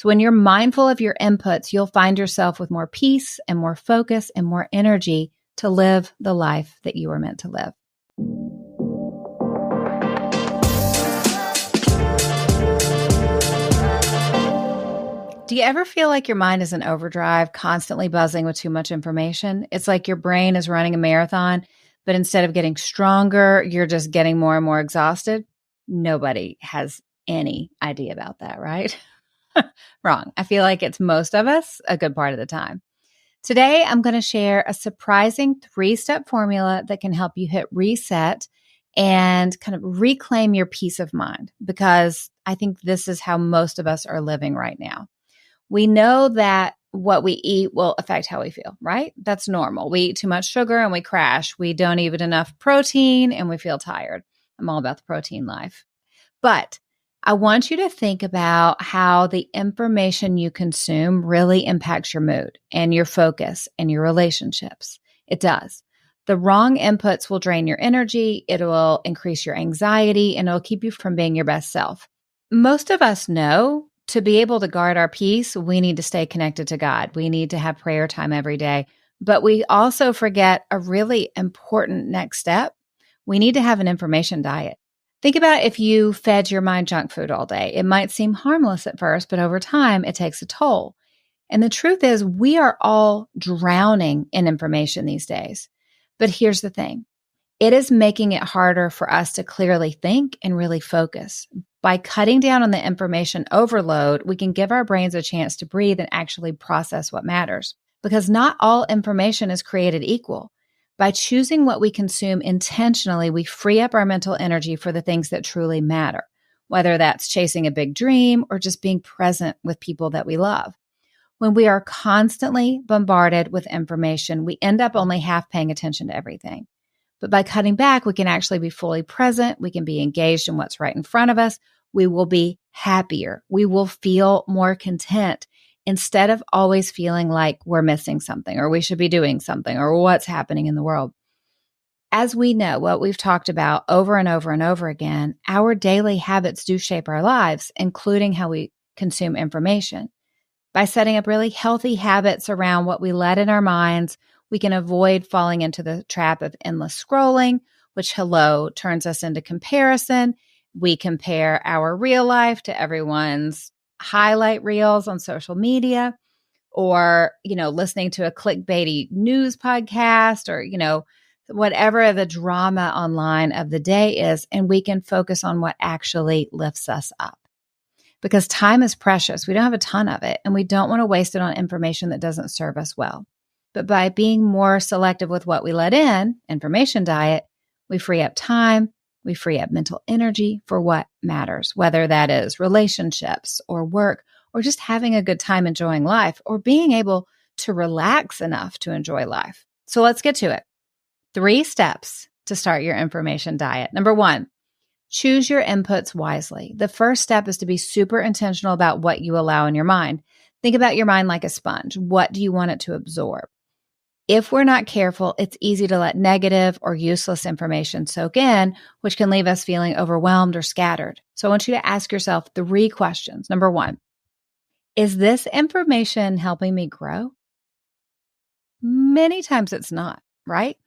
So when you're mindful of your inputs, you'll find yourself with more peace and more focus and more energy to live the life that you were meant to live. Do you ever feel like your mind is in overdrive, constantly buzzing with too much information? It's like your brain is running a marathon, but instead of getting stronger, you're just getting more and more exhausted. Nobody has any idea about that, right? Wrong. I feel like it's most of us a good part of the time. Today, I'm going to share a surprising 3-step formula that can help you hit reset and kind of reclaim your peace of mind, because I think this is how most of us are living right now. We know that what we eat will affect how we feel, right? That's normal. We eat too much sugar and we crash. We don't eat enough protein and we feel tired. I'm all about the protein life. But I want you to think about how the information you consume really impacts your mood and your focus and your relationships. It does. The wrong inputs will drain your energy, it will increase your anxiety, and it'll keep you from being your best self. Most of us know to be able to guard our peace, we need to stay connected to God. We need to have prayer time every day. But we also forget a really important next step. We need to have an information diet. Think about if you fed your mind junk food all day. It might seem harmless at first, but over time, it takes a toll. And the truth is, we are all drowning in information these days. But here's the thing. It is making it harder for us to clearly think and really focus. By cutting down on the information overload, we can give our brains a chance to breathe and actually process what matters. Because not all information is created equal. By choosing what we consume intentionally, we free up our mental energy for the things that truly matter, whether that's chasing a big dream or just being present with people that we love. When we are constantly bombarded with information, we end up only half paying attention to everything. But by cutting back, we can actually be fully present. We can be engaged in what's right in front of us. We will be happier. We will feel more content instead of always feeling like we're missing something or we should be doing something or what's happening in the world. As we know, what we've talked about over and over and over again, our daily habits do shape our lives, including how we consume information. By setting up really healthy habits around what we let in our minds, we can avoid falling into the trap of endless scrolling, which, turns us into comparison. We compare our real life to everyone's highlight reels on social media, or, listening to a clickbaity news podcast, or, whatever the drama online of the day is. And we can focus on what actually lifts us up. Because time is precious. We don't have a ton of it, and we don't want to waste it on information that doesn't serve us well. But by being more selective with what we let in, information diet, we free up time, we free up mental energy for what matters, whether that is relationships or work, or just having a good time enjoying life, or being able to relax enough to enjoy life. So let's get to it. 3 steps to start your information diet. Number 1, choose your inputs wisely. The first step is to be super intentional about what you allow in your mind. Think about your mind like a sponge. What do you want it to absorb? If we're not careful, it's easy to let negative or useless information soak in, which can leave us feeling overwhelmed or scattered. So I want you to ask yourself 3 questions. Number 1, is this information helping me grow? Many times it's not, right?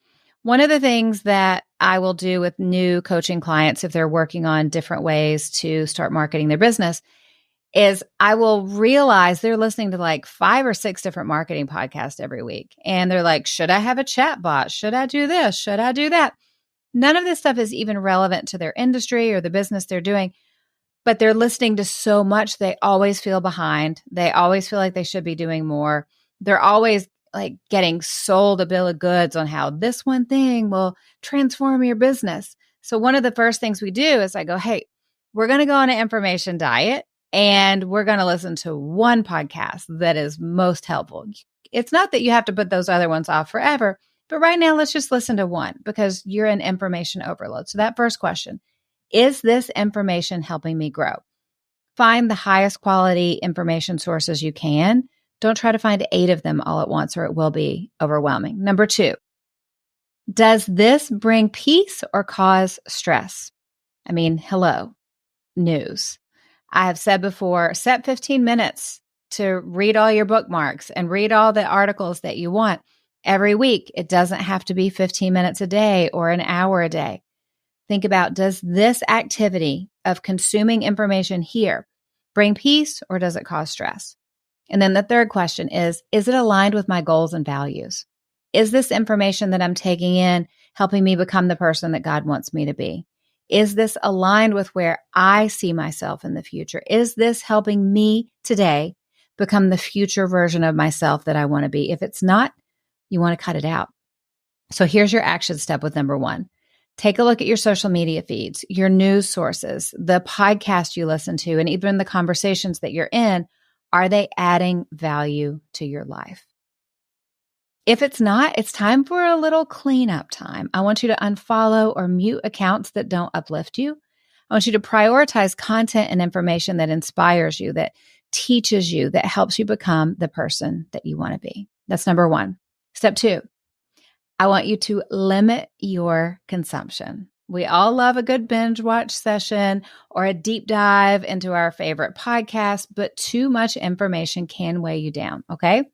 One of the things that I will do with new coaching clients, if they're working on different ways to start marketing their business, is I will realize they're listening to like 5 or 6 different marketing podcasts every week. And they're like, should I have a chat bot? Should I do this? Should I do that? None of this stuff is even relevant to their industry or the business they're doing, but they're listening to so much. They always feel behind. They always feel like they should be doing more. They're always like getting sold a bill of goods on how this one thing will transform your business. So one of the first things we do is I go, hey, we're going to go on an information diet. And we're going to listen to one podcast that is most helpful. It's not that you have to put those other ones off forever, but right now let's just listen to one because you're in information overload. So that first question, is this information helping me grow? Find the highest quality information sources you can. Don't try to find 8 of them all at once or it will be overwhelming. Number 2, does this bring peace or cause stress? I mean, hello, news. I have said before, set 15 minutes to read all your bookmarks and read all the articles that you want every week. It doesn't have to be 15 minutes a day or an hour a day. Think about, does this activity of consuming information here bring peace or does it cause stress? And then the third question is it aligned with my goals and values? Is this information that I'm taking in helping me become the person that God wants me to be? Is this aligned with where I see myself in the future? Is this helping me today become the future version of myself that I want to be? If it's not, you want to cut it out. So here's your action step with number 1. Take a look at your social media feeds, your news sources, the podcast you listen to, and even the conversations that you're in. Are they adding value to your life? If it's not, it's time for a little cleanup time. I want you to unfollow or mute accounts that don't uplift you. I want you to prioritize content and information that inspires you, that teaches you, that helps you become the person that you want to be. That's number 1. Step 2, I want you to limit your consumption. We all love a good binge watch session or a deep dive into our favorite podcast, but too much information can weigh you down, okay?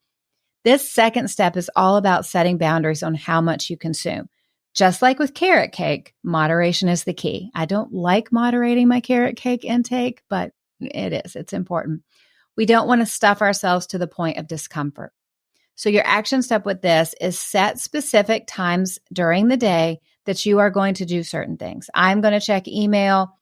This second step is all about setting boundaries on how much you consume. Just like with carrot cake, moderation is the key. I don't like moderating my carrot cake intake, but it's important. We don't want to stuff ourselves to the point of discomfort. So your action step with this is set specific times during the day that you are going to do certain things. I'm going to check email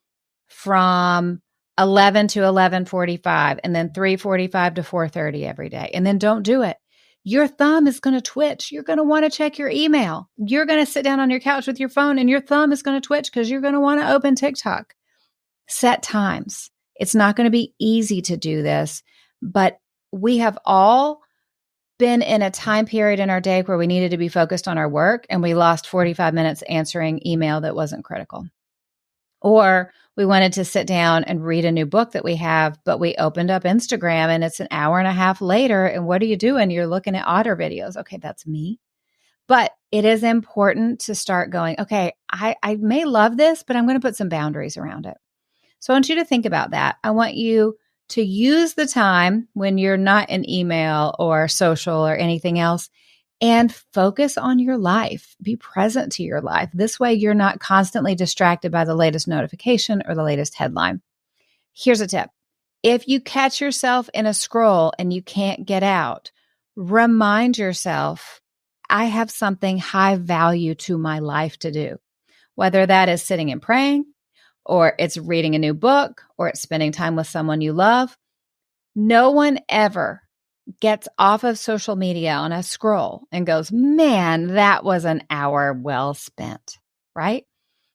from 11 to 11:45 and then 3:45 to 4:30 every day. And then don't do it. Your thumb is going to twitch. You're going to want to check your email. You're going to sit down on your couch with your phone and your thumb is going to twitch because you're going to want to open TikTok. Set times. It's not going to be easy to do this, but we have all been in a time period in our day where we needed to be focused on our work and we lost 45 minutes answering email that wasn't critical. Or we wanted to sit down and read a new book that we have, but we opened up Instagram and it's an hour and a half later. And what are you doing? You're looking at otter videos. Okay, that's me. But it is important to start going, okay, I may love this, but I'm going to put some boundaries around it. So I want you to think about that. I want you to use the time when you're not in email or social or anything else and focus on your life. Be present to your life. This way, you're not constantly distracted by the latest notification or the latest headline. Here's a tip. If you catch yourself in a scroll and you can't get out, remind yourself, I have something high value to my life to do. Whether that is sitting and praying, or it's reading a new book, or it's spending time with someone you love. No one ever gets off of social media on a scroll and goes, man, that was an hour well spent, right?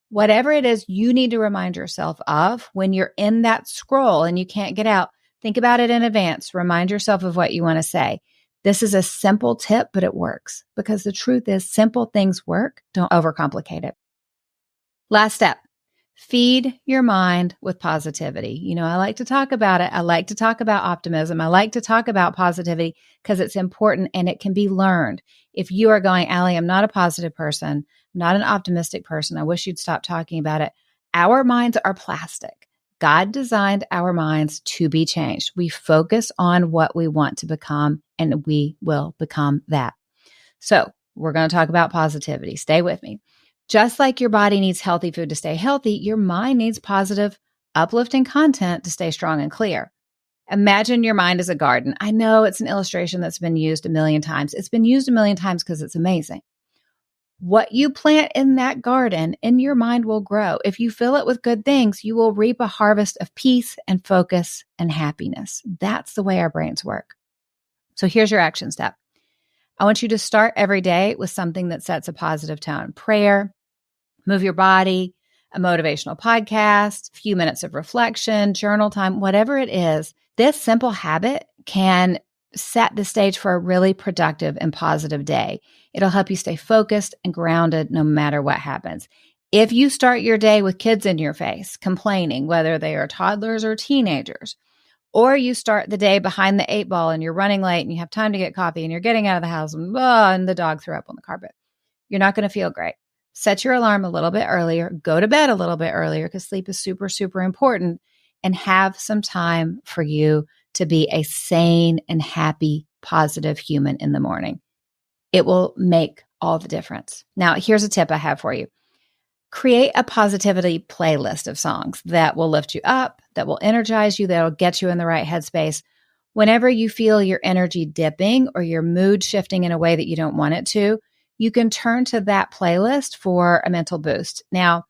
Whatever it is you need to remind yourself of when you're in that scroll and you can't get out, think about it in advance. Remind yourself of what you want to say. This is a simple tip, but it works because the truth is simple things work. Don't overcomplicate it. Last step. Feed your mind with positivity. You know, I like to talk about it. I like to talk about optimism. I like to talk about positivity because it's important and it can be learned. If you are going, Allie, I'm not a positive person, I'm not an optimistic person, I wish you'd stop talking about it. Our minds are plastic. God designed our minds to be changed. We focus on what we want to become and we will become that. So we're going to talk about positivity. Stay with me. Just like your body needs healthy food to stay healthy, your mind needs positive, uplifting content to stay strong and clear. Imagine your mind as a garden. I know it's an illustration that's been used a million times. It's been used a million times because it's amazing. What you plant in that garden, in your mind will grow. If you fill it with good things, you will reap a harvest of peace and focus and happiness. That's the way our brains work. So here's your action step. I want you to start every day with something that sets a positive tone. Prayer, move your body, a motivational podcast, a few minutes of reflection, journal time, whatever it is. This simple habit can set the stage for a really productive and positive day. It'll help you stay focused and grounded no matter what happens. If you start your day with kids in your face, complaining, whether they are toddlers or teenagers, or you start the day behind the 8 ball and you're running late and you have time to get coffee and you're getting out of the house and the dog threw up on the carpet, you're not going to feel great. Set your alarm a little bit earlier, go to bed a little bit earlier because sleep is super, super important, and have some time for you to be a sane and happy, positive human in the morning. It will make all the difference. Now, here's a tip I have for you. Create a positivity playlist of songs that will lift you up, that will energize you, that will get you in the right headspace. Whenever you feel your energy dipping or your mood shifting in a way that you don't want it to, you can turn to that playlist for a mental boost. Now,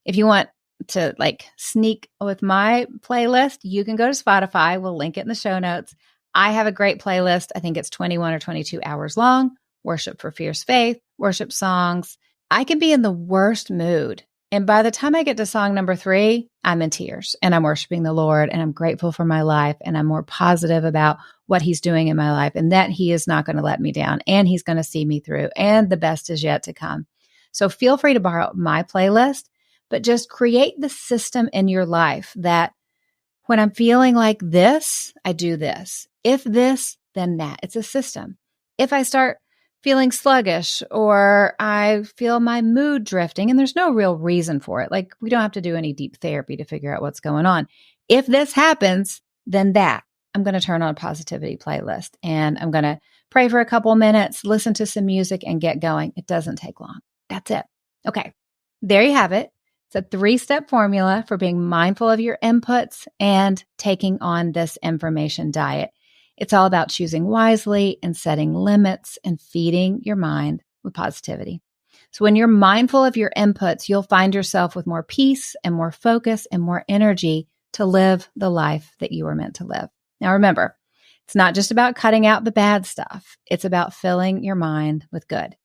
if you want to sneak with my playlist, you can go to Spotify. We'll link it in the show notes. I have a great playlist. I think it's 21 or 22 hours long. Worship for Fierce Faith, worship songs. I can be in the worst mood. And by the time I get to song number 3, I'm in tears and I'm worshiping the Lord and I'm grateful for my life and I'm more positive about what he's doing in my life and that he is not going to let me down and he's going to see me through and the best is yet to come. So feel free to borrow my playlist, but just create the system in your life that when I'm feeling like this, I do this. If this, then that. It's a system. If I start feeling sluggish or I feel my mood drifting, and there's no real reason for it. We don't have to do any deep therapy to figure out what's going on. If this happens, then that. I'm going to turn on a positivity playlist and I'm going to pray for a couple minutes, listen to some music and get going. It doesn't take long. That's it. Okay. There you have it. It's a 3-step formula for being mindful of your inputs and taking on this information diet. It's all about choosing wisely and setting limits and feeding your mind with positivity. So when you're mindful of your inputs, you'll find yourself with more peace and more focus and more energy to live the life that you were meant to live. Now remember, it's not just about cutting out the bad stuff. It's about filling your mind with good.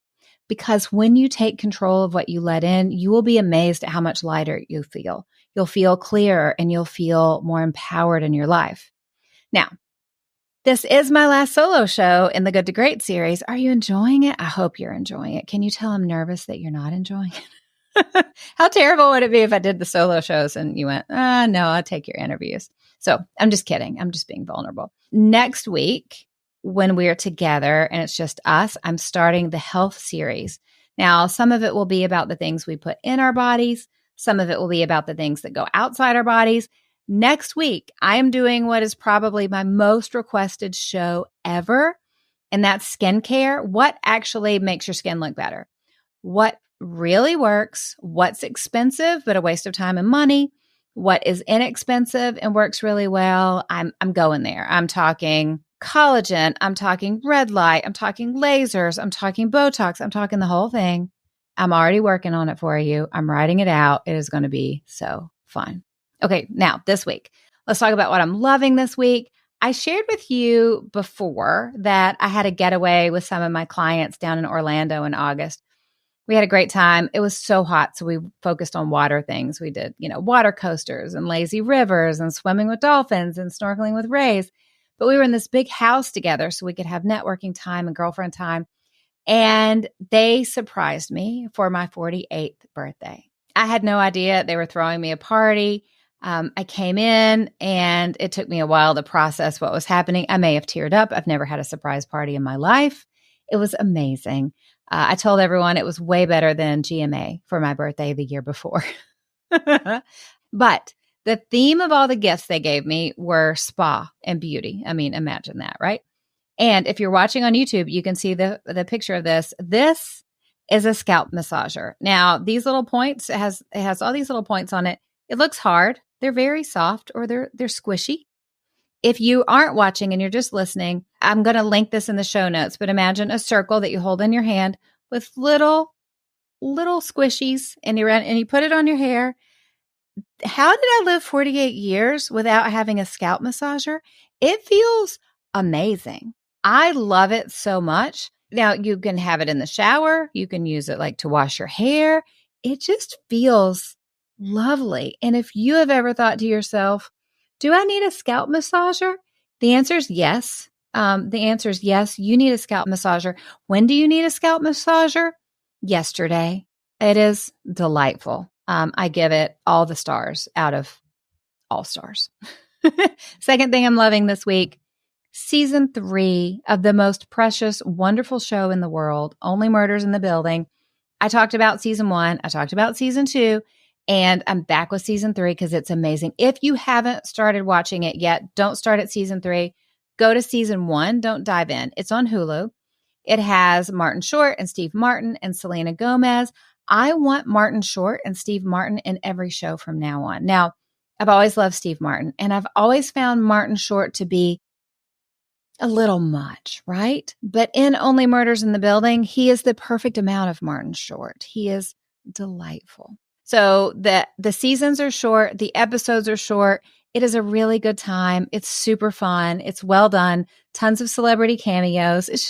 Because when you take control of what you let in, you will be amazed at how much lighter you feel. You'll feel clearer and you'll feel more empowered in your life. Now, this is my last solo show in the Good to Great series. Are you enjoying it? I hope you're enjoying it. Can you tell I'm nervous that you're not enjoying it? How terrible would it be if I did the solo shows and you went, no, I'll take your interviews. So I'm just kidding. I'm just being vulnerable. Next week, when we're together and it's just us, I'm starting the health series. Now, some of it will be about the things we put in our bodies. Some of it will be about the things that go outside our bodies. Next week, I am doing what is probably my most requested show ever, and that's skincare. What actually makes your skin look better? What really works? What's expensive but a waste of time and money? What is inexpensive and works really well? I'm going there. I'm talking collagen. I'm talking red light. I'm talking lasers. I'm talking Botox. I'm talking the whole thing. I'm already working on it for you. I'm writing it out. It is going to be so fun. Okay, now this week, let's talk about what I'm loving this week. I shared with you before that I had a getaway with some of my clients down in Orlando in August. We had a great time. It was so hot, so we focused on water things. We did, water coasters and lazy rivers and swimming with dolphins and snorkeling with rays. But we were in this big house together so we could have networking time and girlfriend time. And they surprised me for my 48th birthday. I had no idea they were throwing me a party. I came in and it took me a while to process what was happening. I may have teared up. I've never had a surprise party in my life. It was amazing. I told everyone it was way better than GMA for my birthday the year before. But the theme of all the gifts they gave me were spa and beauty. I mean, imagine that, right? And if you're watching on YouTube, you can see the picture of this. This is a scalp massager. Now, these little points, it has all these little points on it. It looks hard. They're very soft or they're squishy. If you aren't watching and you're just listening, I'm going to link this in the show notes, but imagine a circle that you hold in your hand with little squishies and you put it on your hair. How did I live 48 years without having a scalp massager? It feels amazing. I love it so much. Now, you can have it in the shower. You can use it to wash your hair. It just feels lovely. And if you have ever thought to yourself, do I need a scalp massager? The answer is yes. You need a scalp massager. When do you need a scalp massager? Yesterday. It is delightful. I give it all the stars out of all stars. Second thing I'm loving this week, season 3 of the most precious, wonderful show in the world, Only Murders in the Building. I talked about season 1. I talked about season 2. And I'm back with season 3 because it's amazing. If you haven't started watching it yet, don't start at season 3. Go to season 1. Don't dive in. It's on Hulu. It has Martin Short and Steve Martin and Selena Gomez. I want Martin Short and Steve Martin in every show from now on. Now, I've always loved Steve Martin, and I've always found Martin Short to be a little much, right? But in Only Murders in the Building, he is the perfect amount of Martin Short. He is delightful. So the seasons are short, the episodes are short. It is a really good time. It's super fun. It's well done. Tons of celebrity cameos. It's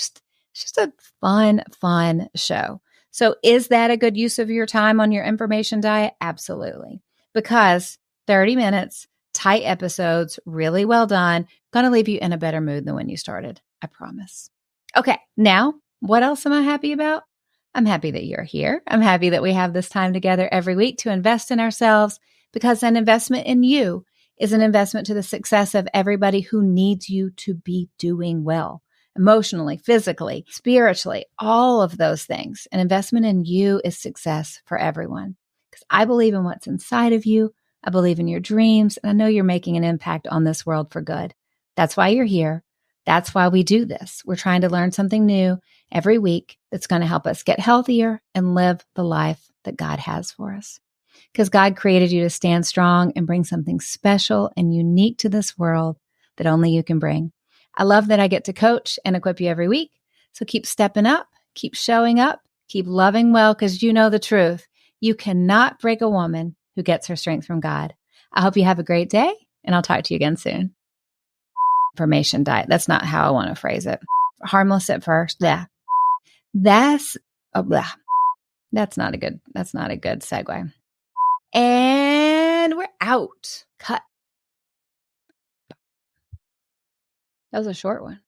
just a fun show. So is that a good use of your time on your information diet? Absolutely. Because 30 minutes, tight episodes, really well done, going to leave you in a better mood than when you started. I promise. Okay. Now, what else am I happy about? I'm happy that you're here. I'm happy that we have this time together every week to invest in ourselves, because an investment in you is an investment to the success of everybody who needs you to be doing well, emotionally, physically, spiritually, all of those things. An investment in you is success for everyone, because I believe in what's inside of you. I believe in your dreams, and I know you're making an impact on this world for good. That's why you're here. That's why we do this. We're trying to learn something new every week that's going to help us get healthier and live the life that God has for us. Because God created you to stand strong and bring something special and unique to this world that only you can bring. I love that I get to coach and equip you every week. So keep stepping up, keep showing up, keep loving well, because you know the truth. You cannot break a woman who gets her strength from God. I hope you have a great day, and I'll talk to you again soon. Information diet. That's not how I want to phrase it. Harmless at first. Yeah. That's not a good segue. And we're out. Cut. That was a short one.